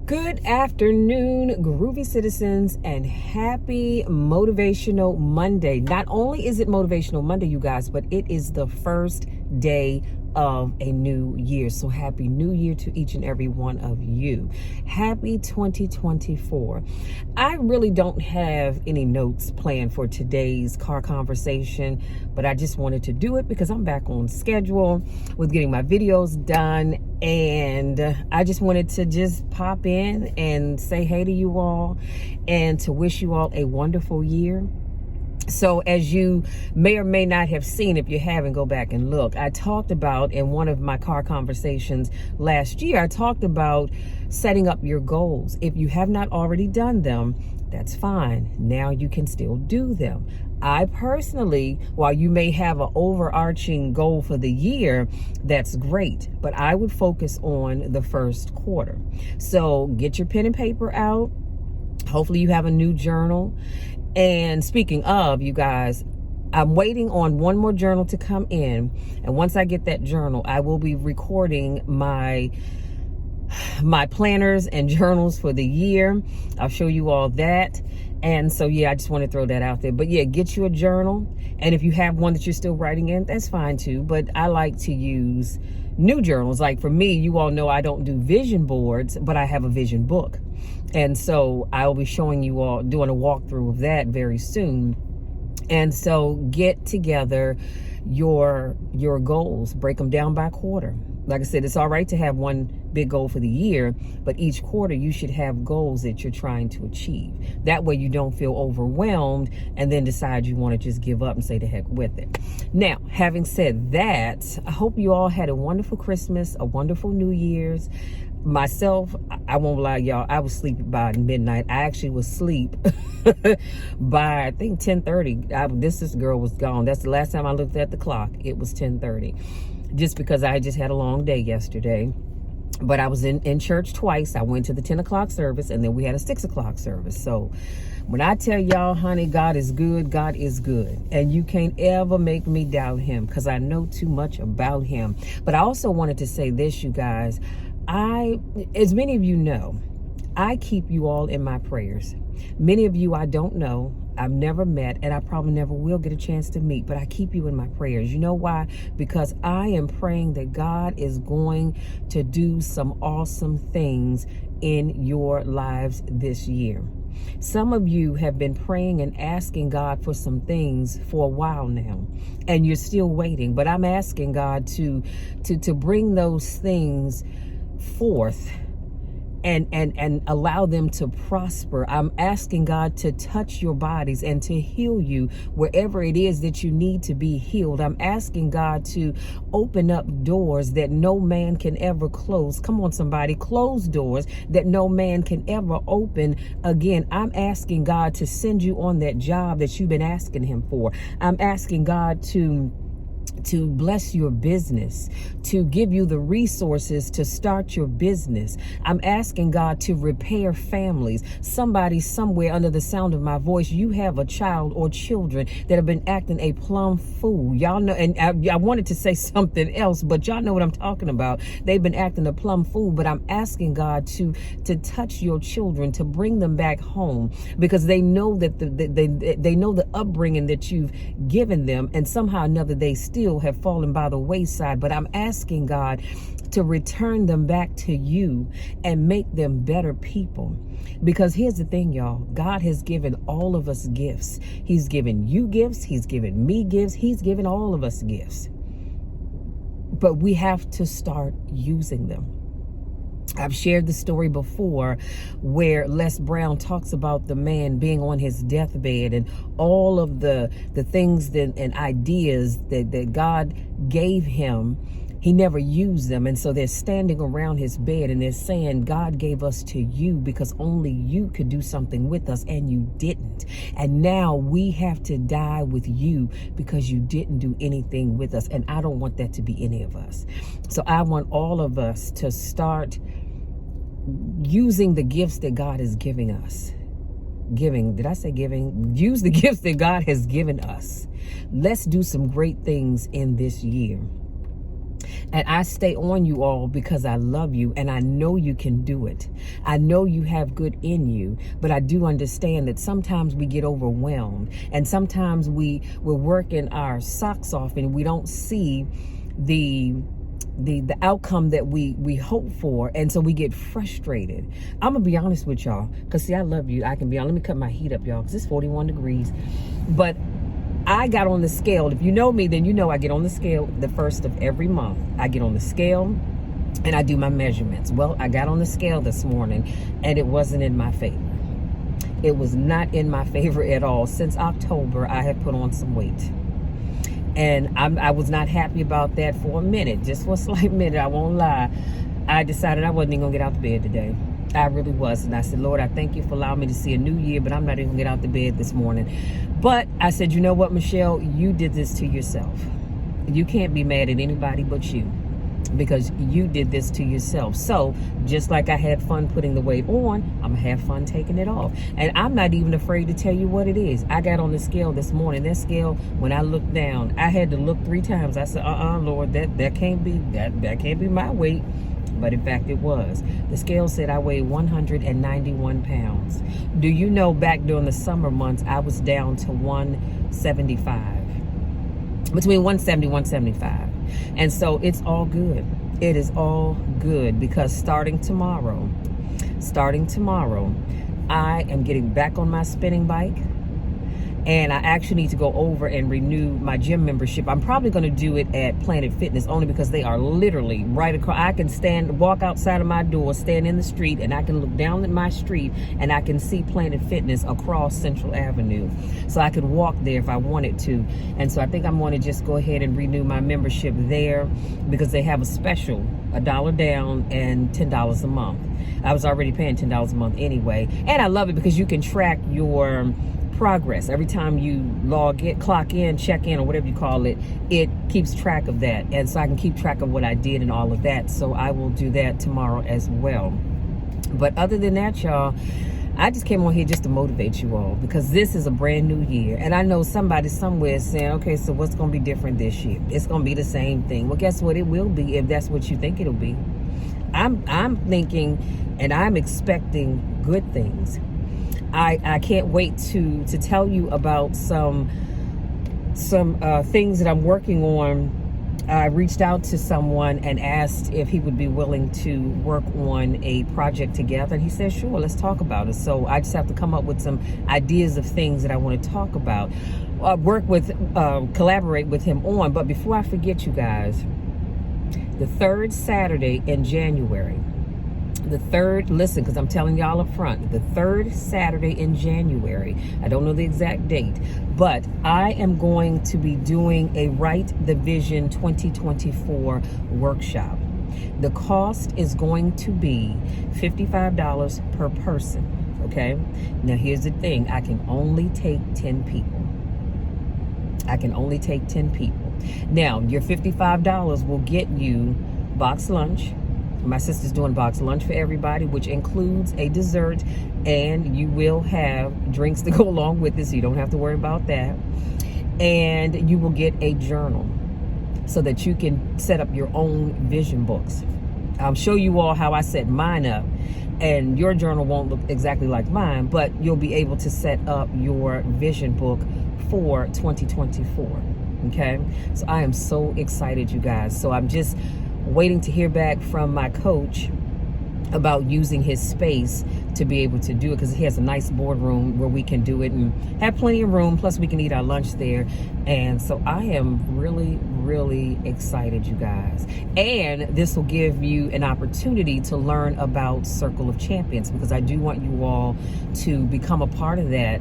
Good afternoon, groovy citizens, and happy Motivational Monday. Not only is it Motivational Monday, you guys, but it is the first day of a new year. So happy new year to each and every one of you. Happy 2024. I really don't have any notes planned for today's car conversation, but I just wanted to do it because I'm back on schedule with getting my videos done. And I just wanted to just pop in and say hey to you all and to wish you all a wonderful year. So as you may or may not have seen, if you haven't, go back and look. I talked about in one of my car conversations last year, I talked about setting up your goals. If you have not already done them, that's fine. Now you can still do them. I personally, while you may have an overarching goal for the year, that's great, but I would focus on the first quarter. So get your pen and paper out. Hopefully you have a new journal. And speaking of, you guys, I'm waiting on one more journal to come in. And once I get that journal, I will be recording my planners and journals for the year. I'll show you all that. And so, yeah, I just want to throw that out there. But yeah, get you a journal. And if you have one that you're still writing in, that's fine too. But I like to use new journals. Like for me, you all know I don't do vision boards, but I have a vision book. And so I'll be showing you all, doing a walkthrough of that very soon. And so get together your goals, break them down by quarter. Like I said, it's all right to have one big goal for the year, but each quarter you should have goals that you're trying to achieve. That way you don't feel overwhelmed and then decide you want to just give up and say the heck with it. Now, having said that, I hope you all had a wonderful Christmas, a wonderful New Year's. Myself, I won't lie, y'all, I was asleep by midnight. I actually was asleep by, I think, 10:30. This girl was gone. That's the last time I looked at the clock. It was 10:30. Just because I just had a long day yesterday. But I was in church twice. I went to the 10 o'clock service, and then we had a 6 o'clock service. So when I tell y'all, honey, God is good, God is good. And you can't ever make me doubt him because I know too much about him. But I also wanted to say this, you guys. As many of you know, I keep you all in my prayers. Many of you I don't know, I've never met, and I probably never will get a chance to meet, but I keep you in my prayers. You know why? Because I am praying that God is going to do some awesome things in your lives this year. Some of you have been praying and asking God for some things for a while now, and you're still waiting, but I'm asking God to bring those things forth and allow them to prosper. I'm asking God to touch your bodies and to heal you wherever it is that you need to be healed. I'm asking God to open up doors that no man can ever close. Come on, somebody, close doors that no man can ever open again. I'm asking God to send you on that job that you've been asking him for. I'm asking God to bless your business, to give you the resources to start your business. I'm asking God to repair families. Somebody somewhere under the sound of my voice, you have a child or children that have been acting a plumb fool. Y'all know, and I wanted to say something else, but y'all know what I'm talking about. They've been acting a plumb fool, but I'm asking God to touch your children, to bring them back home, because they know that they know the upbringing that you've given them, and somehow or another they still have fallen by the wayside. But I'm asking God to return them back to you and make them better people. Because here's the thing, y'all, God has given all of us gifts. He's given you gifts, he's given me gifts, he's given all of us gifts, but we have to start using them. I've shared the story before where Les Brown talks about the man being on his deathbed and all of the things and ideas that God gave him. He never used them. And so they're standing around his bed and they're saying, God gave us to you because only you could do something with us, and you didn't. And now we have to die with you because you didn't do anything with us. And I don't want that to be any of us. So I want all of us to start using the gifts that God is giving us. Did I say giving? Use the gifts that God has given us. Let's do some great things in this year. And I stay on you all because I love you and I know you can do it. I know you have good in you, but I do understand that sometimes we get overwhelmed and sometimes we're working our socks off and we don't see the outcome that we hope for, and so we get frustrated. I'm gonna be honest with y'all, because see, I love you. I can be on. Let me cut my heat up, y'all, because it's 41 degrees. But I got on the scale. If you know me, then you know I get on the scale the first of every month. I get on the scale and I do my measurements. Well, I got on the scale this morning and it wasn't in my favor. It was not in my favor at all. Since October, I have put on some weight. And I was not happy about that for a minute, just for a slight minute, I won't lie. I decided I wasn't even gonna get out of bed today. I really was. And I said, Lord, I thank you for allowing me to see a new year, but I'm not even gonna get out the bed this morning. But I said, you know what, Michelle, you did this to yourself. You can't be mad at anybody but you, because you did this to yourself. So just like I had fun putting the weight on, I'm gonna have fun taking it off. And I'm not even afraid to tell you what it is. I got on the scale this morning. That scale, when I looked down, I had to look 3 times. I said, Lord, that can't be my weight. But in fact, it was. The scale said I weighed 191 pounds. Do you know, back during the summer months, I was down to 175. Between 170 and 175. And so it's all good. It is all good, because starting tomorrow, I am getting back on my spinning bike. And I actually need to go over and renew my gym membership. I'm probably going to do it at Planet Fitness, only because they are literally right across. I can walk outside of my door, stand in the street, and I can look down at my street and I can see Planet Fitness across Central Avenue. So I could walk there if I wanted to. And so I think I'm going to just go ahead and renew my membership there, because they have a special, $1 down and $10 a month. I was already paying $10 a month anyway. And I love it because you can track your progress. Every time you clock in, check in, or whatever you call it, it keeps track of that. And so I can keep track of what I did and all of that. So I will do that tomorrow as well. But other than that, y'all, I just came on here just to motivate you all, because this is a brand new year. And I know somebody somewhere is saying, okay, so what's going to be different this year? It's going to be the same thing. Well, guess what? It will be, if that's what you think it'll be. I'm thinking and I'm expecting good things. I can't wait to tell you about some things that I'm working on. I reached out to someone and asked if he would be willing to work on a project together. And he said, sure, let's talk about it. So I just have to come up with some ideas of things that I want to talk about, collaborate with him on. But before I forget, you guys, the third Saturday in January, listen, because I'm telling y'all up front, the third Saturday in January, I don't know the exact date, but I am going to be doing a Write the Vision 2024 workshop. The cost is going to be $55 per person, okay? Now, here's the thing. I can only take 10 people. Now, your $55 will get you box lunch. My sister's doing box lunch for everybody, which includes a dessert, and you will have drinks to go along with it, so you don't have to worry about that. And you will get a journal so that you can set up your own vision books. I'll show you all how I set mine up, and your journal won't look exactly like mine, but you'll be able to set up your vision book for 2024. Okay, so I am so excited, you guys. So I'm just waiting to hear back from my coach about using his space to be able to do it, because he has a nice boardroom where we can do it and have plenty of room, plus we can eat our lunch there. And so I am really, really excited, you guys. And this will give you an opportunity to learn about Circle of Champions, because I do want you all to become a part of that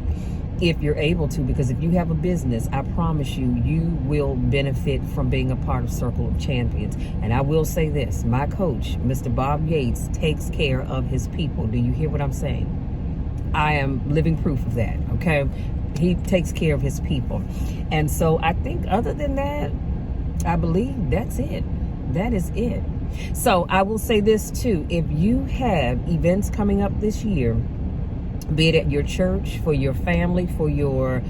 if you're able to, because if you have a business, I promise you, you will benefit from being a part of Circle of Champions. And I will say this, my coach, Mr. Bob Yates, takes care of his people. Do you hear what I'm saying? I am living proof of that, okay? He takes care of his people. And so I think other than that, I believe that's it. That is it. So I will say this too, if you have events coming up this year, be it at your church, for your family, for your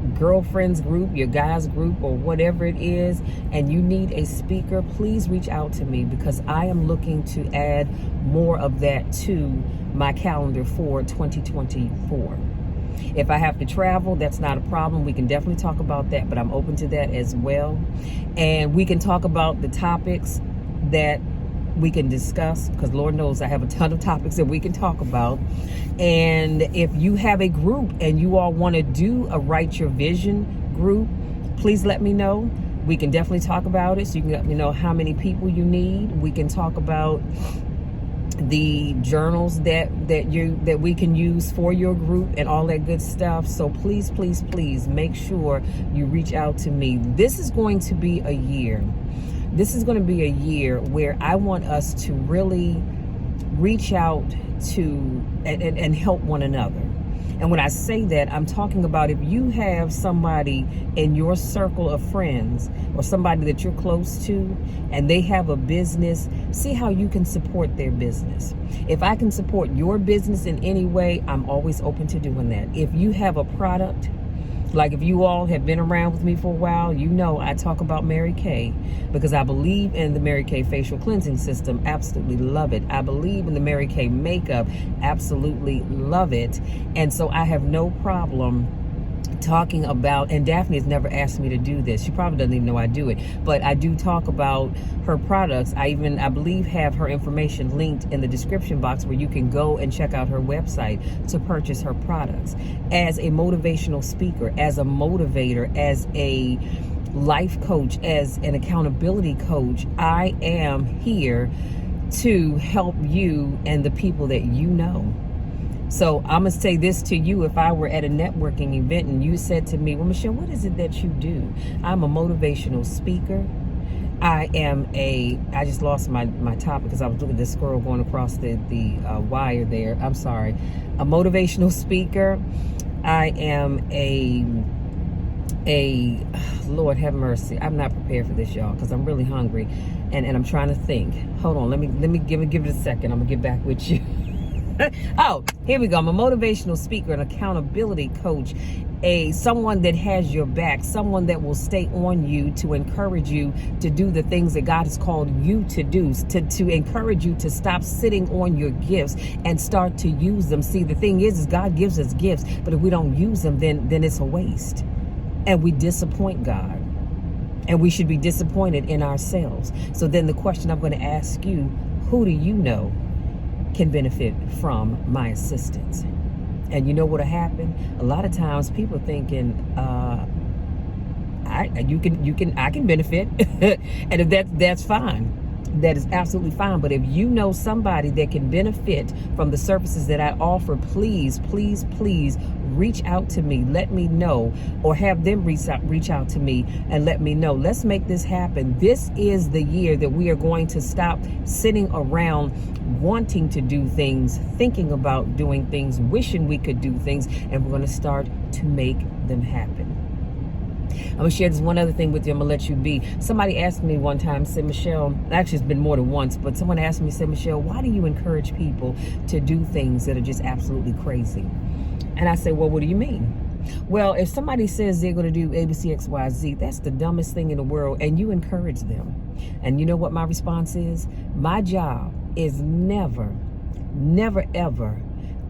girlfriends group, your guys group, or whatever it is, and you need a speaker, please reach out to me, because I am looking to add more of that to my calendar for 2024. If I have to travel, that's not a problem. We can definitely talk about that, but I'm open to that as well. And we can talk about the topics that we can discuss, because Lord knows I have a ton of topics that we can talk about. And if you have a group and you all want to do a Write Your Vision group, please let me know. We can definitely talk about it. So you can let me know how many people you need. We can talk about the journals that we can use for your group and all that good stuff. So please, please, please make sure you reach out to me. This is going to be a year. This is going to be a year where I want us to really reach out to and help one another. And when I say that, I'm talking about if you have somebody in your circle of friends or somebody that you're close to and they have a business, see how you can support their business. If I can support your business in any way, I'm always open to doing that. If you have a product, like if you all have been around with me for a while, you know I talk about Mary Kay because I believe in the Mary Kay facial cleansing system. Absolutely love it. I believe in the Mary Kay makeup. Absolutely love it. And so I have no problem talking about, and Daphne has never asked me to do this. She probably doesn't even know I do it, but I do talk about her products. I believe have her information linked in the description box where you can go and check out her website to purchase her products. As a motivational speaker, as a motivator, as a life coach, as an accountability coach, I am here to help you and the people that you know. So I'm going to say this to you. If I were at a networking event and you said to me, well, Michelle, what is it that you do? I'm a motivational speaker. I just lost my topic because I was looking at this squirrel going across the wire there. I'm sorry. A motivational speaker. I am Lord have mercy. I'm not prepared for this, y'all, because I'm really hungry and I'm trying to think. Hold on. Let me give it a second. I'm going to get back with you. Oh, here we go. I'm a motivational speaker, an accountability coach, someone that has your back, someone that will stay on you to encourage you to do the things that God has called you to do, to encourage you to stop sitting on your gifts and start to use them. See, the thing is God gives us gifts, but if we don't use them, then it's a waste. And we disappoint God. And we should be disappointed in ourselves. So then the question I'm going to ask you, who do you know can benefit from my assistance? And you know what'll happen? A lot of times people thinking, I can benefit. And if that's fine. That is absolutely fine. But if you know somebody that can benefit from the services that I offer, please, please, please reach out to me. Let me know, or have them reach out to me and let me know. Let's make this happen. This is the year that we are going to stop sitting around wanting to do things, thinking about doing things, wishing we could do things, and we're going to start to make them happen. I'm going to share this one other thing with you. I'm going to let you be. Somebody asked me one time, said, Michelle, actually it's been more than once, but someone asked me, said, Michelle, why do you encourage people to do things that are just absolutely crazy? And I say, well, what do you mean? Well, if somebody says they're going to do A, B, C, X, Y, Z, that's the dumbest thing in the world, and you encourage them. And you know what my response is? My job is never, ever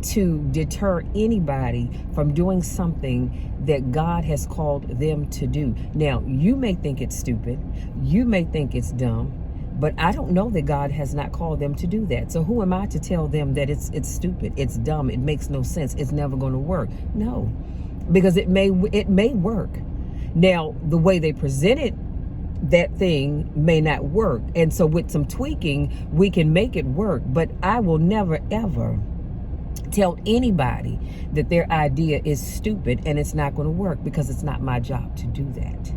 to deter anybody from doing something that God has called them to do. Now, you may think it's stupid. You may think it's dumb. But I don't know that God has not called them to do that. So who am I to tell them that it's stupid, it's dumb, it makes no sense, it's never going to work? No, because it may work. Now, the way they presented that thing may not work. And so with some tweaking, we can make it work. But I will never, ever tell anybody that their idea is stupid and it's not going to work, because it's not my job to do that.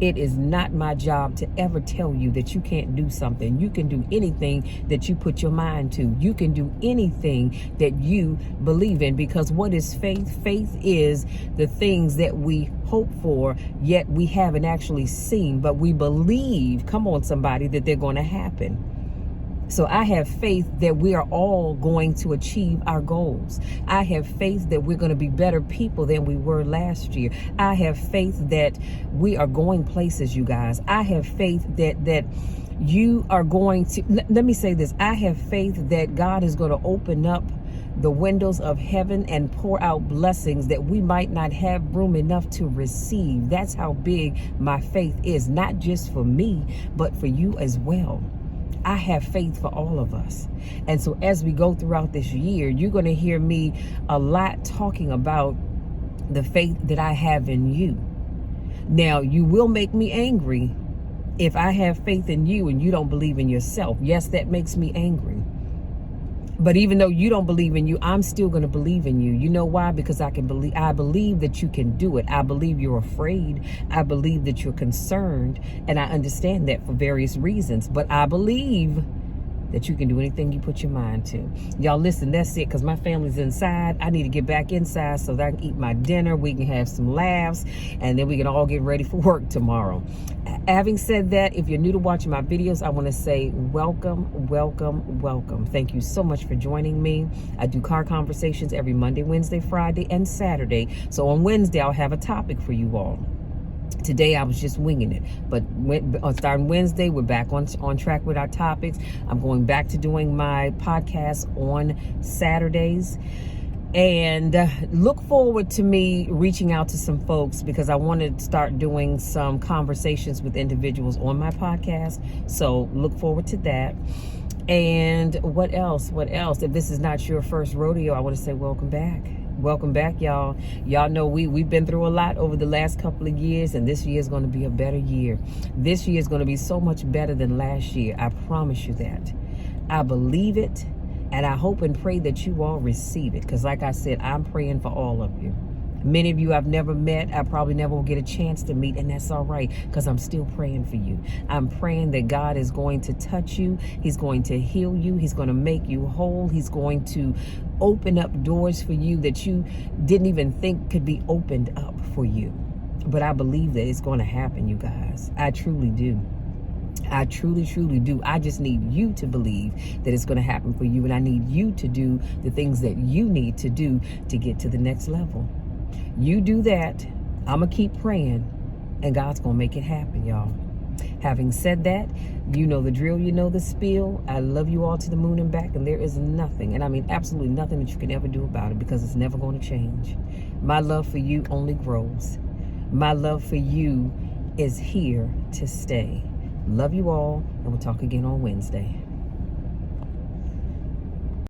It is not my job to ever tell you that you can't do something. You can do anything that you put your mind to. You can do anything that you believe in, because what is faith? Faith is the things that we hope for, yet we haven't actually seen, but we believe, come on somebody, that they're going to happen. So I have faith that we are all going to achieve our goals. I have faith that we're going to be better people than we were last year. I have faith that we are going places, you guys. I have faith that you are going to, let me say this. I have faith that God is going to open up the windows of heaven and pour out blessings that we might not have room enough to receive. That's how big my faith is, not just for me, but for you as well. I have faith for all of us. And so as we go throughout this year, you're going to hear me a lot talking about the faith that I have in you. Now, you will make me angry if I have faith in you and you don't believe in yourself. Yes, that makes me angry. But even though you don't believe in you, I'm still going to believe in you. You know why? Because I believe that you can do it. I believe you're afraid. I believe that you're concerned. And I understand that for various reasons. But I believe that you can do anything you put your mind to. Y'all listen, that's it, because my family's inside. I need to get back inside so that I can eat my dinner. We can have some laughs, and then we can all get ready for work tomorrow. Having said that, if you're new to watching my videos, I want to say welcome, welcome, welcome. Thank you so much for joining me. I do car conversations every Monday, Wednesday, Friday, and Saturday. So on Wednesday, I'll have a topic for you all. Today I was just winging it, but starting Wednesday, we're back on track with our topics. I'm going back to doing my podcast on Saturdays, and look forward to me reaching out to some folks, because I want to start doing some conversations with individuals on my podcast. So look forward to that. And what else? If this is not your first rodeo, I want to say welcome back. Welcome back, y'all. Y'all know we've been through a lot over the last couple of years, and this year is going to be a better year. This year is going to be so much better than last year. I promise you that. I believe it, and I hope and pray that you all receive it, because like I said, I'm praying for all of you. Many of you I've never met. I probably never will get a chance to meet, and that's all right, because I'm still praying for you. I'm praying that God is going to touch you. He's going to heal you. He's going to make you whole. He's going to open up doors for you that you didn't even think could be opened up for you. But I believe that it's going to happen, you guys. I truly do. I truly, truly do. I just need you to believe that it's going to happen for you, and I need you to do the things that you need to do to get to the next level. You do that, I'm going to keep praying, and God's going to make it happen, y'all. Having said that, you know the drill, you know the spiel. I love you all to the moon and back, and there is nothing, and I mean absolutely nothing that you can ever do about it, because it's never going to change. My love for you only grows. My love for you is here to stay. Love you all, and we'll talk again on Wednesday.